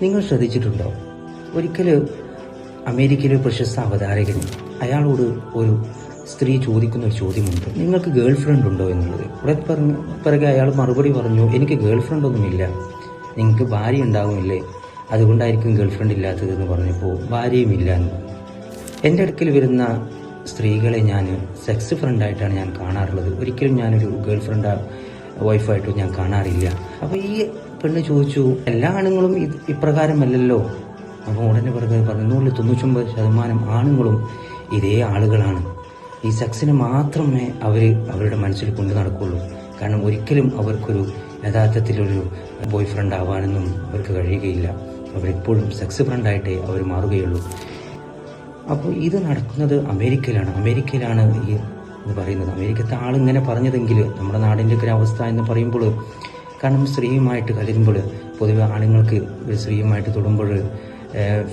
നിങ്ങൾ ശ്രദ്ധിച്ചിട്ടുണ്ടോ, ഒരിക്കൽ അമേരിക്കയിലെ പ്രശസ്ത അവതാരകൻ അയാളോട് ഒരു സ്ത്രീ ചോദിക്കുന്ന ഒരു ചോദ്യമുണ്ട്, നിങ്ങൾക്ക് ഗേൾ ഫ്രണ്ട് ഉണ്ടോ എന്നുള്ളത്. ഇവിടെ പിറകെ അയാൾ മറുപടി പറഞ്ഞു, എനിക്ക് ഗേൾ ഫ്രണ്ട് ഒന്നുമില്ല. നിങ്ങൾക്ക് ഭാര്യ ഉണ്ടാകുമില്ലേ, അതുകൊണ്ടായിരിക്കും ഗേൾ ഫ്രണ്ട് ഇല്ലാത്തതെന്ന് പറഞ്ഞപ്പോൾ ഭാര്യയും ഇല്ല എന്ന് പറഞ്ഞു. എൻ്റെ അടുക്കൽ വരുന്ന സ്ത്രീകളെ ഞാൻ സെക്സ് ഫ്രണ്ടായിട്ടാണ് ഞാൻ കാണാറുള്ളത്, ഒരിക്കലും ഞാനൊരു ഗേൾ ഫ്രണ്ട് വൈഫായിട്ടും ഞാൻ കാണാറില്ല. അപ്പോൾ ഈ പെണ്ണ് ചോദിച്ചു, എല്ലാ ആണുങ്ങളും ഇപ്രകാരമല്ലല്ലോ. അപ്പോൾ ഉടനെ പറഞ്ഞു, 99% ആണുങ്ങളും ഇതേ ആളുകളാണ്. ഈ സെക്സിന് മാത്രമേ അവരുടെ മനസ്സിൽ കൊണ്ടു നടക്കുള്ളൂ. കാരണം ഒരിക്കലും അവർക്കൊരു യഥാർത്ഥത്തിലൊരു ബോയ് ഫ്രണ്ട് ആവാനൊന്നും അവർക്ക് കഴിയുകയില്ല. അവരെപ്പോഴും സെക്സ് ഫ്രണ്ടായിട്ടേ അവർ മാറുകയുള്ളൂ. അപ്പോൾ ഇത് നടക്കുന്നത് അമേരിക്കയിലാണ് ഈ എന്ന് പറയുന്നത്. അമേരിക്കത്തെ ആളിങ്ങനെ പറഞ്ഞതെങ്കിൽ നമ്മുടെ നാടിൻ്റെ ഒക്കെ അവസ്ഥ എന്ന് പറയുമ്പോൾ, കാരണം സ്ത്രീയുമായിട്ട് കലരുമ്പോൾ പൊതുവെ ആണുങ്ങൾക്ക് ഒരു സ്ത്രീയുമായിട്ട് തൊടുമ്പോൾ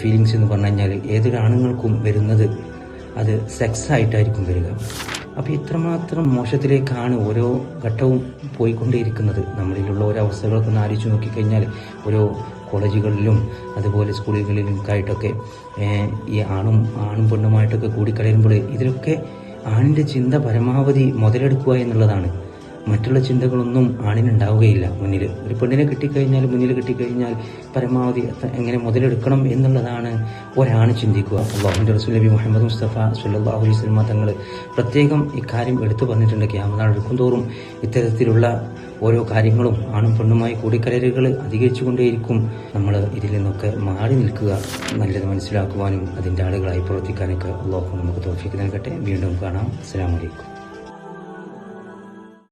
ഫീലിങ്സ് എന്ന് പറഞ്ഞു കഴിഞ്ഞാൽ ഏതൊരു ആണുങ്ങൾക്കും വരുന്നത് അത് സെക്സ് ആയിട്ടായിരിക്കും വരിക. അപ്പോൾ ഇത്രമാത്രം മോശത്തിലേക്കാണ് ഓരോ ഘട്ടവും പോയിക്കൊണ്ടേയിരിക്കുന്നത്. നമ്മളിലുള്ള ഓരോ അവസ്ഥകളൊക്കെ ഒന്ന് ആലോചിച്ച് നോക്കിക്കഴിഞ്ഞാൽ ഓരോ കോളേജുകളിലും അതുപോലെ സ്കൂളുകളിലൊക്കെ ആയിട്ടൊക്കെ ഈ ആണും പെണ്ണുമായിട്ടൊക്കെ കൂടിക്കലരുമ്പോൾ ഇതിലൊക്കെ ആണിൻ്റെ ചിന്ത പരമാവധി മുതലെടുക്കുക എന്നുള്ളതാണ്. മറ്റുള്ള ചിന്തകളൊന്നും ആണിനുണ്ടാവുകയില്ല. മുന്നിൽ ഒരു പെണ്ണിനെ മുന്നിൽ കിട്ടിക്കഴിഞ്ഞാൽ പരമാവധി എങ്ങനെ മുതലെടുക്കണം എന്നുള്ളതാണ് ഒരാണ് ചിന്തിക്കുക. അല്ലാഹുവിൻ്റെ റസൂൽ നബി മുഹമ്മദ് മുസ്തഫ സ്വല്ലല്ലാഹു അലൈഹി വസല്ലം തങ്ങൾ പ്രത്യേകം ഇക്കാര്യം എടുത്തു പറഞ്ഞിട്ടുണ്ട്. ഖിയാമത്ത് നാൾ അടുക്കുന്തോറും ഇത്തരത്തിലുള്ള ഓരോ കാര്യങ്ങളും ആണും പെണ്ണുമായി കൂടിക്കലരുകൾ അധികരിച്ചുകൊണ്ടേയിരിക്കും. നമ്മൾ ഇതിൽ നിന്നൊക്കെ മാറി നിൽക്കുക, നല്ലത് മനസ്സിലാക്കുവാനും അതിൻ്റെ ആളുകളായി പ്രവർത്തിക്കാനൊക്കെ അല്ലാഹു നമുക്ക് തൗഫീഖ് നൽകട്ടെ. വീണ്ടും കാണാം. അസ്സലാമു അലൈക്കും.